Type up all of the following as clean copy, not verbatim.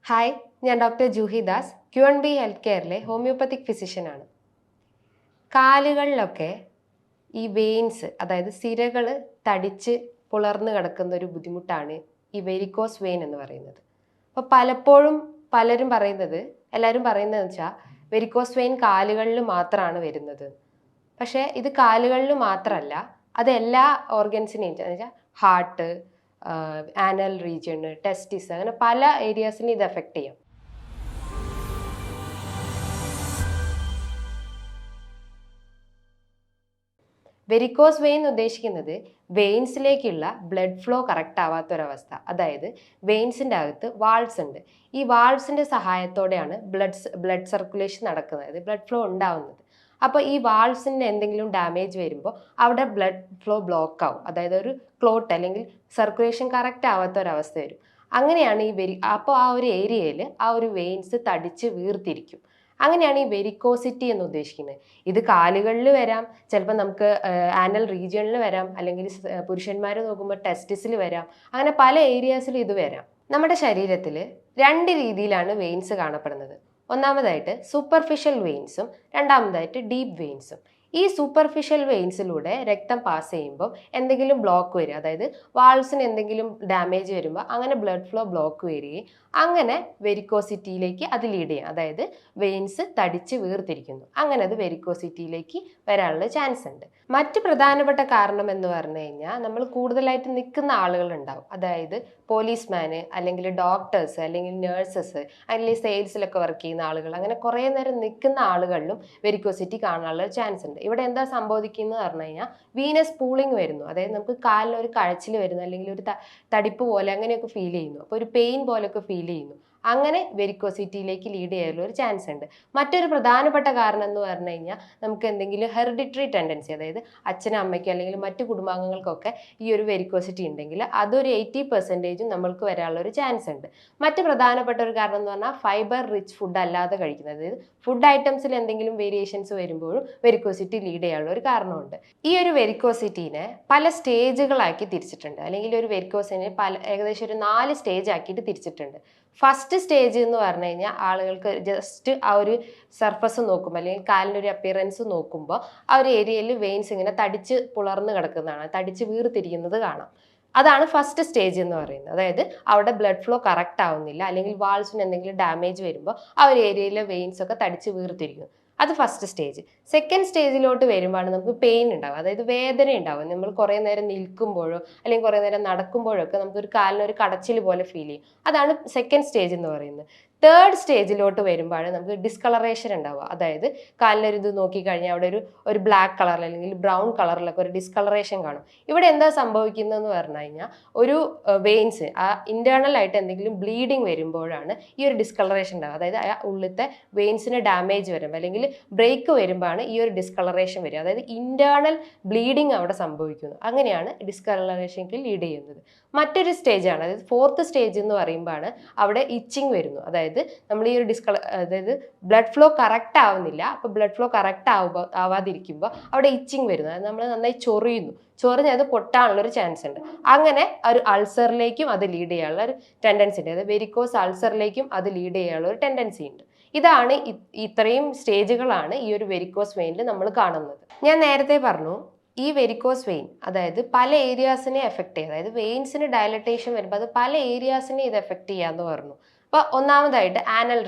Hi, ഞാൻ doctor Juhi Das, Q&B health കെയറിലെ homeopathic ഫിസിഷ്യനാണ്. കാലുകളിലൊക്കെ ഈ വെയിൻസ്, അതായത് സിരകൾ തടിച്ച് പുലർന്നു കിടക്കുന്ന ഒരു ബുദ്ധിമുട്ടാണ് ഈ വെരിക്കോസ് വെയിൻ എന്ന് പറയുന്നത്. അപ്പോൾ പലപ്പോഴും എല്ലാവരും പറയുന്നത് വെച്ചാൽ വെരിക്കോസ് വെയിൻ കാലുകളിൽ മാത്രമാണ് വരുന്നത്. പക്ഷേ ഇത് കാലുകളിൽ മാത്രമല്ല, അത് എല്ലാ ഓർഗൻസിനെയും വെച്ചാൽ ഹാർട്ട്, ആനൽ റീജിയൺ, ടെസ്റ്റിസ്, അങ്ങനെ പല ഏരിയാസിനും ഇത് എഫക്റ്റ് ചെയ്യും. വെരിക്കോസ് വെയിൻ ഉദ്ദേശിക്കുന്നത് വെയിൻസിലേക്കുള്ള ബ്ലഡ് ഫ്ലോ കറക്റ്റ് ആവാത്തൊരവസ്ഥ. അതായത് വെയിൻസിൻ്റെ അകത്ത് വാൾവ്സ് ഉണ്ട്. ഈ വാൾവ്സിൻ്റെ സഹായത്തോടെയാണ് ബ്ലഡ് സർക്കുലേഷൻ നടക്കുന്നത്, ബ്ലഡ് ഫ്ലോ ഉണ്ടാവുന്നത്. അപ്പോൾ ഈ വാൾവ്സിൻ്റെ എന്തെങ്കിലും ഡാമേജ് വരുമ്പോൾ അവിടെ ബ്ലഡ് ഫ്ലോ ബ്ലോക്ക് ആവും. അതായത് ഒരു ക്ലോട്ട് അല്ലെങ്കിൽ സർക്കുലേഷൻ കറക്റ്റ് ആവാത്തൊരവസ്ഥ വരും. അങ്ങനെയാണ് അപ്പോൾ ആ ഒരു ഏരിയയിൽ ആ ഒരു വെയിൻസ് തടിച്ച് വീർത്തിരിക്കും. അങ്ങനെയാണ് ഈ വെരിക്കോസിറ്റി എന്ന് ഉദ്ദേശിക്കുന്നത്. ഇത് കാലുകളിൽ വരാം, ചിലപ്പോൾ നമുക്ക് ആനൽ റീജിയണിൽ വരാം, അല്ലെങ്കിൽ പുരുഷന്മാർ നോക്കുമ്പോൾ ടെസ്റ്റിസിൽ വരാം. അങ്ങനെ പല ഏരിയാസിലും ഇത് വരാം. നമ്മുടെ ശരീരത്തിൽ 2 രീതിയിലാണ് വെയിൻസ് കാണപ്പെടുന്നത്. ഒന്നാമതായിട്ട് സൂപ്പർഫിഷ്യൽ വെയിൻസും രണ്ടാമതായിട്ട് ഡീപ്പ് വെയിൻസും. ഈ സൂപ്പർഫിഷ്യൽ വെയിൻസിലൂടെ രക്തം പാസ് ചെയ്യുമ്പോൾ എന്തെങ്കിലും ബ്ലോക്ക് വരിക, അതായത് വാൾവ്സിന് എന്തെങ്കിലും ഡാമേജ് വരുമ്പോൾ അങ്ങനെ ബ്ലഡ് ഫ്ലോ ബ്ലോക്ക് വരികയും അങ്ങനെ വെരിക്കോസിറ്റിയിലേക്ക് അത് ലീഡ് ചെയ്യും. അതായത് വെയിൻസ് തടിച്ച് വീർത്തിരിക്കുന്നു, അങ്ങനെ അത് വെരിക്കോസിറ്റിയിലേക്ക് വരാനുള്ള ചാൻസ് ഉണ്ട്. മറ്റ് പ്രധാനപ്പെട്ട കാരണം എന്ന് പറഞ്ഞു കഴിഞ്ഞാൽ, നമ്മൾ കൂടുതലായിട്ട് നിൽക്കുന്ന ആളുകളുണ്ടാവും. അതായത് പോലീസ്മാന്, അല്ലെങ്കിൽ ഡോക്ടേഴ്സ്, അല്ലെങ്കിൽ നേഴ്സസ്, അല്ലെങ്കിൽ സെയിൽസിലൊക്കെ വർക്ക് ചെയ്യുന്ന ആളുകൾ, അങ്ങനെ കുറേ നേരം നിൽക്കുന്ന ആളുകളിലും വെരിക്കോസിറ്റി കാണാനുള്ള ചാൻസ് ഉണ്ട്. ഇവിടെ എന്താ സംഭവിക്കുന്നത് പറഞ്ഞു കഴിഞ്ഞാൽ, വീനസ് പൂളിങ് വരുന്നു. അതായത് നമുക്ക് കാലിനൊരു കഴച്ചിൽ വരുന്നു, അല്ലെങ്കിൽ ഒരു തടിപ്പ് പോലെ അങ്ങനെയൊക്കെ ഫീൽ ചെയ്യുന്നു. അപ്പോൾ ഒരു പെയിൻ പോലെയൊക്കെ ഫീൽ ചെയ്യുന്നു. അങ്ങനെ വെരിക്കോസിറ്റിയിലേക്ക് ലീഡ് ചെയ്യാനുള്ള ഒരു ചാൻസ് ഉണ്ട്. മറ്റൊരു പ്രധാനപ്പെട്ട കാരണം എന്ന് പറഞ്ഞു കഴിഞ്ഞാൽ, നമുക്ക് എന്തെങ്കിലും ഹെറിഡിറ്ററി ടെൻഡൻസി, അതായത് അച്ഛനും അമ്മയ്ക്കും അല്ലെങ്കിൽ മറ്റു കുടുംബാംഗങ്ങൾക്കൊക്കെ ഈ ഒരു വെരിക്കോസിറ്റി ഉണ്ടെങ്കിൽ അതൊരു 80% നമ്മൾക്ക് വരാനുള്ള ഒരു ചാൻസ് ഉണ്ട്. മറ്റ് പ്രധാനപ്പെട്ട ഒരു കാരണം എന്ന് പറഞ്ഞാൽ ഫൈബർ റിച്ച് ഫുഡ് അല്ലാതെ കഴിക്കുന്നത്. അതായത് ഫുഡ് ഐറ്റംസിൽ എന്തെങ്കിലും വേരിയേഷൻസ് വരുമ്പോഴും വെരിക്കോസിറ്റി ലീഡ് ചെയ്യാനുള്ള ഒരു കാരണമുണ്ട്. ഈ ഒരു വെരിക്കോസിറ്റിനെ പല സ്റ്റേജുകളാക്കി തിരിച്ചിട്ടുണ്ട്, അല്ലെങ്കിൽ ഒരു വെരിക്കോസിനെ ഏകദേശം ഒരു 4 സ്റ്റേജ് ആക്കിയിട്ട് തിരിച്ചിട്ടുണ്ട്. ഫസ്റ്റ് സ്റ്റേജ് എന്ന് പറഞ്ഞു കഴിഞ്ഞാൽ, ആളുകൾക്ക് ജസ്റ്റ് ആ ഒരു സർഫസ് നോക്കുമ്പോൾ, അല്ലെങ്കിൽ കാലിൻ്റെ ഒരു അപ്പിയറൻസ് നോക്കുമ്പോൾ ആ ഒരു ഏരിയയിൽ വെയിൻസ് ഇങ്ങനെ തടിച്ച് പുലർന്ന് കിടക്കുന്നതാണ്, തടിച്ച് വീർത്തിരിക്കുന്നത് കാണാം. അതാണ് ഫസ്റ്റ് സ്റ്റേജ് എന്ന് പറയുന്നത്. അതായത് അവിടെ ബ്ലഡ് ഫ്ലോ കറക്റ്റ് ആവുന്നില്ല, അല്ലെങ്കിൽ വാൾസിന് എന്തെങ്കിലും ഡാമേജ് വരുമ്പോൾ ആ ഒരു ഏരിയയിലെ വെയിൻസ് ഒക്കെ തടിച്ച് വീർത്തിരിക്കും. അത് ഫസ്റ്റ് സ്റ്റേജ്. സെക്കൻഡ് സ്റ്റേജിലോട്ട് വരുമ്പോഴാണ് നമുക്ക് പെയിൻ ഉണ്ടാവും, അതായത് വേദന ഉണ്ടാവും. നമ്മൾ കുറേ നേരം നിൽക്കുമ്പോഴോ അല്ലെങ്കിൽ കുറേ നേരം നടക്കുമ്പോഴോ ഒക്കെ നമുക്കൊരു കാലിനൊരു കടച്ചിൽ പോലെ ഫീൽ ചെയ്യും. അതാണ് സെക്കൻഡ് സ്റ്റേജ് എന്ന് പറയുന്നത്. തേർഡ് സ്റ്റേജിലോട്ട് വരുമ്പോഴാണ് നമുക്ക് ഡിസ്കളറേഷൻ ഉണ്ടാവുക. അതായത് കാലിനൊരു ഇത് നോക്കിക്കഴിഞ്ഞാൽ അവിടെ ഒരു ബ്ലാക്ക് കളറിൽ അല്ലെങ്കിൽ ബ്രൗൺ കളറിലൊക്കെ ഒരു ഡിസ്കളറേഷൻ കാണും. ഇവിടെ എന്താ സംഭവിക്കുന്നതെന്ന് പറഞ്ഞു കഴിഞ്ഞാൽ, ഒരു വെയിൻസ് ആ ഇന്റേണൽ ആയിട്ട് എന്തെങ്കിലും ബ്ലീഡിങ് വരുമ്പോഴാണ് ഈ ഒരു ഡിസ്കളറേഷൻ ഉണ്ടാവുക. അതായത് ആ ഉള്ളിലത്തെ വെയിൻസിന് ഡാമേജ് വരുമ്പോൾ അല്ലെങ്കിൽ ബ്രേക്ക് വരുമ്പോഴാണ് ഈ ഒരു ഡിസ്കളറേഷൻ വരിക. അതായത് ഇന്റേണൽ ബ്ലീഡിങ് അവിടെ സംഭവിക്കുന്നു. അങ്ങനെയാണ് ഡിസ്കളറേഷനിലേക്ക് ലീഡ് ചെയ്യുന്നത്. മറ്റൊരു സ്റ്റേജാണ്, അതായത് ഫോർത്ത് സ്റ്റേജ് എന്ന് പറയുമ്പോഴാണ് അവിടെ ഇച്ചിങ് വരുന്നു. അതായത് നമ്മൾ ഈ ഒരു അതായത് ബ്ലഡ് ഫ്ലോ കറക്റ്റ് ആവുന്നില്ല. അപ്പോൾ ബ്ലഡ് ഫ്ലോ കറക്റ്റ് ആവാതിരിക്കുമ്പോൾ അവിടെ ഇച്ചിങ് വരുന്നു. അതായത് നമ്മൾ നന്നായി ചൊറിഞ്ഞ് അത് പൊട്ടാനുള്ളൊരു ചാൻസ് ഉണ്ട്. അങ്ങനെ ഒരു അൾസറിലേക്കും അത് ലീഡ് ചെയ്യാനുള്ള ഒരു ടെൻഡൻസി ഉണ്ട്. അതായത് വെരിക്കോസ് അൾസറിലേക്കും അത് ലീഡ് ചെയ്യാനുള്ള ഒരു ടെൻഡൻസി ഉണ്ട്. ഇതാണ് ഇത്രയും സ്റ്റേജുകളാണ് ഈ ഒരു വെരിക്കോസ് വെയിനിൽ നമ്മൾ കാണുന്നത്. ഞാൻ നേരത്തെ പറഞ്ഞു, ഈ വെരിക്കോസ് വെയിൻ അതായത് പല ഏരിയാസിനെ എഫക്റ്റ് ചെയ്യുക. അതായത് വെയിൻസിന് ഡയലറ്റേഷൻ വരുമ്പോൾ അത് പല ഏരിയാസിനെ ഇത് എഫക്റ്റ് ചെയ്യാമെന്ന് പറഞ്ഞു. അപ്പോൾ ഒന്നാമതായിട്ട്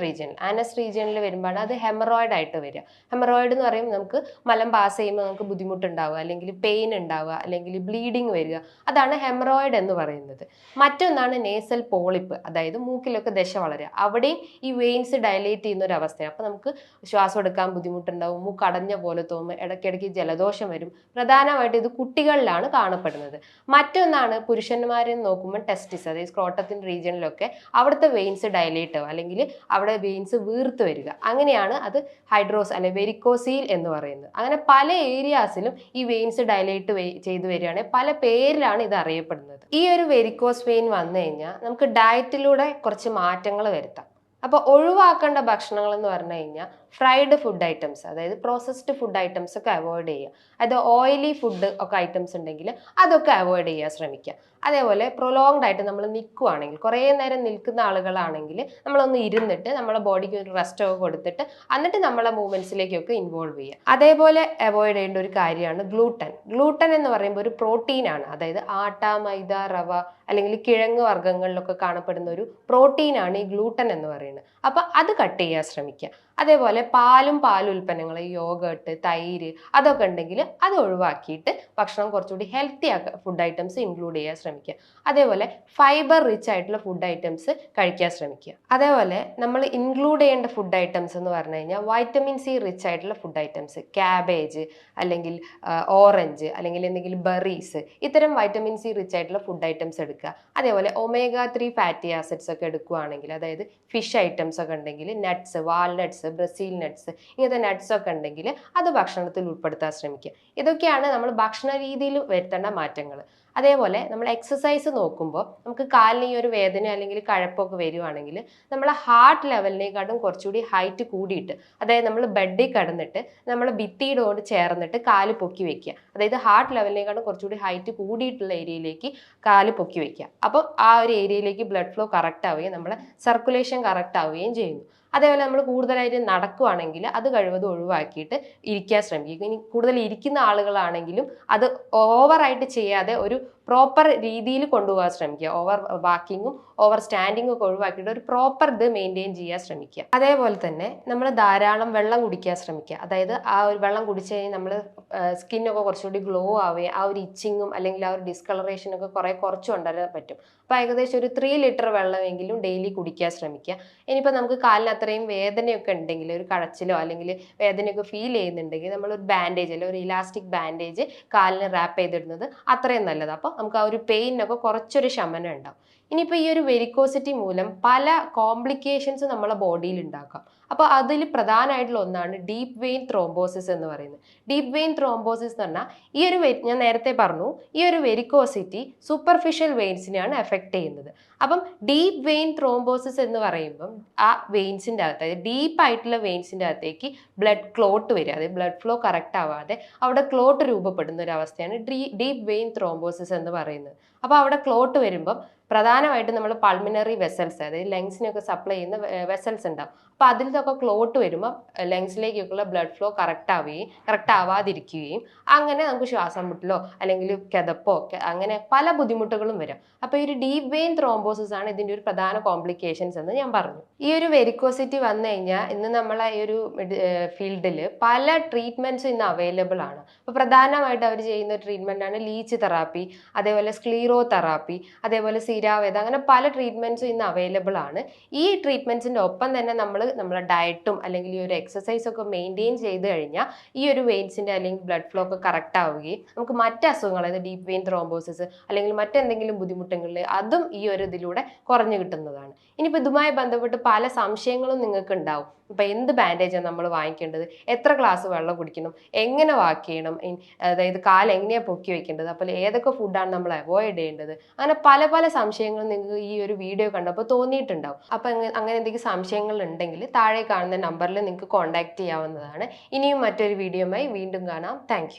ആനസ് റീജിയനിൽ വരുമ്പോഴാണ് അത് ഹെമറോയിഡ് ആയിട്ട് വരിക. ഹെമറോയിഡ് എന്ന് പറയുമ്പോൾ നമുക്ക് മലം പാസ് ചെയ്യുമ്പോൾ നമുക്ക് ബുദ്ധിമുട്ടുണ്ടാവുക, അല്ലെങ്കിൽ പെയിൻ ഉണ്ടാവുക, അല്ലെങ്കിൽ ബ്ലീഡിങ് വരിക. അതാണ് ഹെമറോയിഡ് എന്ന് പറയുന്നത്. മറ്റൊന്നാണ് നേസൽ പോളിപ്പ്, അതായത് മൂക്കിലൊക്കെ ദശ വളരുക. അവിടെയും ഈ വെയിൻസ് ഡയലേറ്റ് ചെയ്യുന്ന ഒരു അവസ്ഥയാണ്. അപ്പോൾ നമുക്ക് ശ്വാസം എടുക്കാൻ ബുദ്ധിമുട്ടുണ്ടാവും, മൂക്ക് അടഞ്ഞ പോലെ തോന്നും, ഇടയ്ക്കിടയ്ക്ക് ജലദോഷം വരും. പ്രധാനമായിട്ട് ഇത് കുട്ടികളിലാണ് കാണപ്പെടുന്നത്. മറ്റൊന്നാണ് പുരുഷന്മാരെ നോക്കുമ്പോൾ ടെസ്റ്റിസ്, അതായത് സ്ക്രോട്ടത്തിൻ്റെ റീജിയനിലൊക്കെ അവിടുത്തെ വെയിൻസ് ഡയലേറ്റ് ആവുക, അല്ലെങ്കിൽ അവിടെ വെയിൻസ് വീർത്ത് വരിക. അങ്ങനെയാണ് അത് ഹൈഡ്രോസ് അല്ലെ വെരിക്കോസീൽ എന്ന് പറയുന്നത്. അങ്ങനെ പല ഏരിയാസിലും ഈ വെയിൻസ് ഡയലേറ്റ് ചെയ്തു വരികയാണെങ്കിൽ പല പേരിലാണ് ഇത് അറിയപ്പെടുന്നത്. ഈ ഒരു വെരിക്കോസ് വെയിൻ വന്നു കഴിഞ്ഞാൽ നമുക്ക് ഡയറ്റിലൂടെ കുറച്ച് മാറ്റങ്ങൾ വരുത്താം. അപ്പോൾ ഒഴിവാക്കേണ്ട ഭക്ഷണങ്ങൾ എന്ന് പറഞ്ഞു കഴിഞ്ഞാൽ, ഫ്രൈഡ് ഫുഡ് ഐറ്റംസ്, അതായത് പ്രോസസ്ഡ് ഫുഡ് ഐറ്റംസ് ഒക്കെ അവോയ്ഡ് ചെയ്യുക. അത് ഓയിലി ഫുഡ് ഒക്കെ ഐറ്റംസ് ഉണ്ടെങ്കിൽ അതൊക്കെ അവോയ്ഡ് ചെയ്യാൻ ശ്രമിക്കുക. അതേപോലെ പ്രൊലോങ്ഡ് ആയിട്ട് നമ്മൾ നിൽക്കുവാണെങ്കിൽ, കുറേ നേരം നിൽക്കുന്ന ആളുകളാണെങ്കിൽ നമ്മളൊന്ന് ഇരുന്നിട്ട് നമ്മളെ ബോഡിക്ക് ഒരു റെസ്റ്റ് ഒക്കെ കൊടുത്തിട്ട് എന്നിട്ട് നമ്മളെ മൂവ്മെന്റ്സിലേക്കൊക്കെ ഇൻവോൾവ് ചെയ്യുക. അതേപോലെ അവോയ്ഡ് ചെയ്യേണ്ട ഒരു കാര്യമാണ് ഗ്ലൂട്ടൻ. ഗ്ലൂട്ടൻ എന്ന് പറയുമ്പോൾ ഒരു പ്രോട്ടീനാണ്. അതായത് ആട്ട, മൈദ, റവ അല്ലെങ്കിൽ കിഴങ്ങ് വർഗ്ഗങ്ങളിലൊക്കെ കാണപ്പെടുന്ന ഒരു പ്രോട്ടീനാണ് ഈ ഗ്ലൂട്ടൻ എന്ന് പറയുന്നത്. അപ്പൊ അത് കട്ട് ചെയ്യാൻ ശ്രമിക്കുക. അതേപോലെ പാലുൽപ്പന്നങ്ങൾ, യോഗട്ട്, തൈര് അതൊക്കെ ഉണ്ടെങ്കിൽ അത് ഒഴിവാക്കിയിട്ട് ഭക്ഷണം കുറച്ചുകൂടി ഹെൽത്തി ഫുഡ് ഐറ്റംസ് ഇൻക്ലൂഡ് ചെയ്യാൻ ശ്രമിക്കുക. അതേപോലെ ഫൈബർ റിച്ച് ആയിട്ടുള്ള ഫുഡ് ഐറ്റംസ് കഴിക്കാൻ ശ്രമിക്കുക. അതേപോലെ നമ്മൾ ഇൻക്ലൂഡ് ചെയ്യേണ്ട ഫുഡ് ഐറ്റംസ് എന്ന് പറഞ്ഞു കഴിഞ്ഞാൽ വൈറ്റമിൻ സി റിച്ച് ആയിട്ടുള്ള ഫുഡ് ഐറ്റംസ്, ക്യാബേജ് അല്ലെങ്കിൽ ഓറഞ്ച് അല്ലെങ്കിൽ എന്തെങ്കിലും ബെറീസ്, ഇത്തരം വൈറ്റമിൻ സി റിച്ച് ആയിട്ടുള്ള ഫുഡ് ഐറ്റംസ് എടുക്കുക. അതേപോലെ ഒമേഗ 3 ഫാറ്റി ആസിഡ്സ് ഒക്കെ എടുക്കുകയാണെങ്കിൽ, അതായത് ഫിഷ് ഐറ്റംസ് ഒക്കെ ഉണ്ടെങ്കിൽ, നട്ട്സ്, വാൾനട്ട്സ്, ബ്രസീൽ നട്ട്സ്, ഇങ്ങനത്തെ നട്ട്സ് ഒക്കെ ഉണ്ടെങ്കിൽ അത് ഭക്ഷണത്തിൽ ഉൾപ്പെടുത്താൻ ശ്രമിക്കുക. ഇതൊക്കെയാണ് നമ്മൾ ഭക്ഷണ രീതിയിൽ വരുത്തേണ്ട മാറ്റങ്ങൾ. അതേപോലെ നമ്മൾ എക്സസൈസ് നോക്കുമ്പോൾ നമുക്ക് കാലിന് ഈ ഒരു വേദന അല്ലെങ്കിൽ കഴപ്പൊക്കെ വരുവാണെങ്കിൽ നമ്മളെ ഹാർട്ട് ലെവലിനേക്കാട്ടും കുറച്ചുകൂടി ഹൈറ്റ് കൂടിയിട്ട്, അതായത് നമ്മൾ ബെഡിൽ കിടന്നിട്ട് നമ്മൾ ഭിത്തിയോട് ചേർന്നിട്ട് കാല് പൊക്കി വെക്കുക. അതായത് ഹാർട്ട് ലെവലിനേക്കാട്ടും കുറച്ചുകൂടി ഹൈറ്റ് കൂടിയിട്ടുള്ള ഏരിയയിലേക്ക് കാല് പൊക്കി വെക്കുക. അപ്പോൾ ആ ഒരു ഏരിയയിലേക്ക് ബ്ലഡ് ഫ്ലോ കറക്റ്റ് ആവുകയും നമ്മുടെ സർക്കുലേഷൻ കറക്റ്റ് ആവുകയും ചെയ്യുന്നു. അതേപോലെ നമ്മൾ കൂടുതലായിട്ട് നടക്കുകയാണെങ്കിൽ അത് കഴിവതും ഒഴിവാക്കിയിട്ട് ഇരിക്കാൻ ശ്രമിക്കുക. ഇനി കൂടുതൽ ഇരിക്കുന്ന ആളുകളാണെങ്കിലും അത് ഓവറായിട്ട് ചെയ്യാതെ ഒരു പ്രോപ്പർ രീതിയിൽ കൊണ്ടുപോകാൻ ശ്രമിക്കുക. ഓവർ വാക്കിങ്ങും ഓവർ സ്റ്റാൻഡിങ്ങും ഒക്കെ ഒഴിവാക്കിയിട്ട് ഒരു പ്രോപ്പർ ഇത് മെയിൻറ്റെയിൻ ചെയ്യാൻ ശ്രമിക്കുക. അതേപോലെ തന്നെ നമ്മൾ ധാരാളം വെള്ളം കുടിക്കാൻ ശ്രമിക്കുക. അതായത് ആ ഒരു വെള്ളം കുടിച്ചു കഴിഞ്ഞാൽ നമ്മൾ സ്കിന്നൊക്കെ കുറച്ചുകൂടി ഗ്ലോ ആവുകയും ആ ഒരു ഇച്ചിങ്ങും അല്ലെങ്കിൽ ആ ഒരു ഡിസ്കളറേഷനൊക്കെ കുറച്ച് കൊണ്ടുവരാൻ പറ്റും. അപ്പോൾ ഏകദേശം ഒരു 3 ലിറ്റർ വെള്ളമെങ്കിലും ഡെയിലി കുടിക്കാൻ ശ്രമിക്കുക. ഇനിയിപ്പോൾ നമുക്ക് കാലിന് അത്രയും വേദനയൊക്കെ ഉണ്ടെങ്കിൽ, ഒരു കഴച്ചിലോ അല്ലെങ്കിൽ വേദനയൊക്കെ ഫീൽ ചെയ്യുന്നുണ്ടെങ്കിൽ നമ്മളൊരു ബാൻഡേജ് അല്ലെങ്കിൽ ഒരു ഇലാസ്റ്റിക് ബാൻഡേജ് കാലിന് റാപ്പ് ചെയ്തിടുന്നത് അത്രയും നല്ലത്. അപ്പോൾ നമുക്ക് ആ ഒരു പെയിനൊക്കെ കുറച്ചൊരു ശമനം ഉണ്ടാവും. ഇനിയിപ്പോൾ ഈ ഒരു വെരിക്കോസിറ്റി മൂലം പല കോംപ്ലിക്കേഷൻസ് നമ്മളെ ബോഡിയിൽ ഉണ്ടാക്കാം. അപ്പോൾ അതിൽ പ്രധാനമായിട്ടുള്ള ഒന്നാണ് ഡീപ്പ് വെയിൻ ത്രോംബോസിസ് എന്ന് പറയുന്നത്. ഡീപ്പ് വെയിൻ ത്രോംബോസിസ് എന്ന് പറഞ്ഞാൽ ഈ ഒരു ഞാൻ നേരത്തെ പറഞ്ഞു, ഈ ഒരു വെരിക്കോസിറ്റി സൂപ്പർഫിഷ്യൽ വെയിൻസിനെയാണ് എഫക്ട് ചെയ്യുന്നത്. അപ്പം ഡീപ്പ് വെയിൻ ത്രോംബോസിസ് എന്ന് പറയുമ്പം ആ വെയിൻസിൻ്റെ അകത്ത്, അതായത് ഡീപ്പ് ആയിട്ടുള്ള വെയിൻസിൻ്റെ അകത്തേക്ക് ബ്ലഡ് ക്ലോട്ട് വരിക, അതായത് ബ്ലഡ് ഫ്ലോ കറക്റ്റ് ആവാതെ അവിടെ ക്ലോട്ട് രൂപപ്പെടുന്ന ഒരു അവസ്ഥയാണ് ഡീപ്പ് വെയിൻ ത്രോംബോസിസ് എന്ന് പറയുന്നത്. അപ്പോൾ അവിടെ ക്ലോട്ട് വരുമ്പം പ്രധാനമായിട്ടും നമ്മൾ പൾമിനറി വെസൽസ്, അതായത് ലങ്സിനൊക്കെ സപ്ലൈ ചെയ്യുന്ന വെസൽസ് ഉണ്ടാവും. അപ്പോൾ അതിൽ നിന്നൊക്കെ ക്ലോട്ട് വരുമ്പോൾ ലങ്സിലേക്കൊക്കെയുള്ള ബ്ലഡ് ഫ്ലോ കറക്റ്റ് ആവാതിരിക്കുകയും അങ്ങനെ നമുക്ക് ശ്വാസം മുട്ടലോ അല്ലെങ്കിൽ കിതപ്പോ അങ്ങനെ പല ബുദ്ധിമുട്ടുകളും വരാം. അപ്പോൾ ഈ ഒരു ഡീപ്പ് വെയിൻ ത്രോംബോസിസ് ആണ് ഇതിൻ്റെ ഒരു പ്രധാന കോംപ്ലിക്കേഷൻസ് എന്ന് ഞാൻ പറഞ്ഞു. ഈ ഒരു വെരിക്കോസിറ്റി വന്നു കഴിഞ്ഞാൽ ഇന്ന് നമ്മളെ ഈ ഒരു ഫീൽഡിൽ പല ട്രീറ്റ്മെന്റ്സും ഇന്ന് അവൈലബിൾ ആണ്. അപ്പോൾ പ്രധാനമായിട്ട് അവർ ചെയ്യുന്ന ട്രീറ്റ്മെന്റ് ആണ് ലീച്ച് തെറാപ്പി, അതേപോലെ സ്ക്ലീറോ തെറാപ്പി, അതേപോലെ സീരാവേദ, അങ്ങനെ പല ട്രീറ്റ്മെന്റ്സും ഇന്ന് അവൈലബിൾ ആണ്. ഈ ട്രീറ്റ്മെന്റ്സിന്റെ ഒപ്പം തന്നെ നമ്മളെ ഡയറ്റും അല്ലെങ്കിൽ ഈ ഒരു എക്സസൈസ് ഒക്കെ മെയിൻറ്റെയിൻ ചെയ്ത് കഴിഞ്ഞാൽ ഈ ഒരു വെയിൻസിന്റെ അല്ലെങ്കിൽ ബ്ലഡ് ഫ്ലോ ഒക്കെ കറക്റ്റ് ആവുകയും നമുക്ക് മറ്റ് അസുഖങ്ങൾ, അതായത് ഡീപ്പ് വെയിൻ ത്രോംബോസിസ് അല്ലെങ്കിൽ മറ്റെന്തെങ്കിലും ബുദ്ധിമുട്ടുകളിൽ അതും ഈ ഒരു ഇതിലൂടെ കുറഞ്ഞു കിട്ടുന്നതാണ്. ഇനിയിപ്പോൾ ഇതുമായി ബന്ധപ്പെട്ട് പല സംശയങ്ങളും നിങ്ങൾക്ക് ഉണ്ടാവും. ഇപ്പം എന്ത് ബാൻഡേജാണ് നമ്മൾ വാങ്ങിക്കേണ്ടത്, എത്ര ഗ്ലാസ് വെള്ളം കുടിക്കണം, എങ്ങനെ വാക്ക് ചെയ്യണം, അതായത് കാല് എങ്ങനെയാണ് പൊക്കി വെക്കേണ്ടത്, അപ്പോൾ ഏതൊക്കെ ഫുഡാണ് നമ്മൾ അവോയ്ഡ് ചെയ്യേണ്ടത്, അങ്ങനെ പല സംശയങ്ങളും നിങ്ങൾക്ക് ഈ ഒരു വീഡിയോ കണ്ടപ്പോൾ തോന്നിയിട്ടുണ്ടാവും. അപ്പം അങ്ങനെ എന്തെങ്കിലും സംശയങ്ങൾ ഉണ്ടെങ്കിൽ താഴെ കാണുന്ന നമ്പറിൽ നിങ്ങൾക്ക് കോൺടാക്ട് ചെയ്യാവുന്നതാണ്. ഇനിയും മറ്റൊരു വീഡിയോയുമായി വീണ്ടും കാണാം. താങ്ക്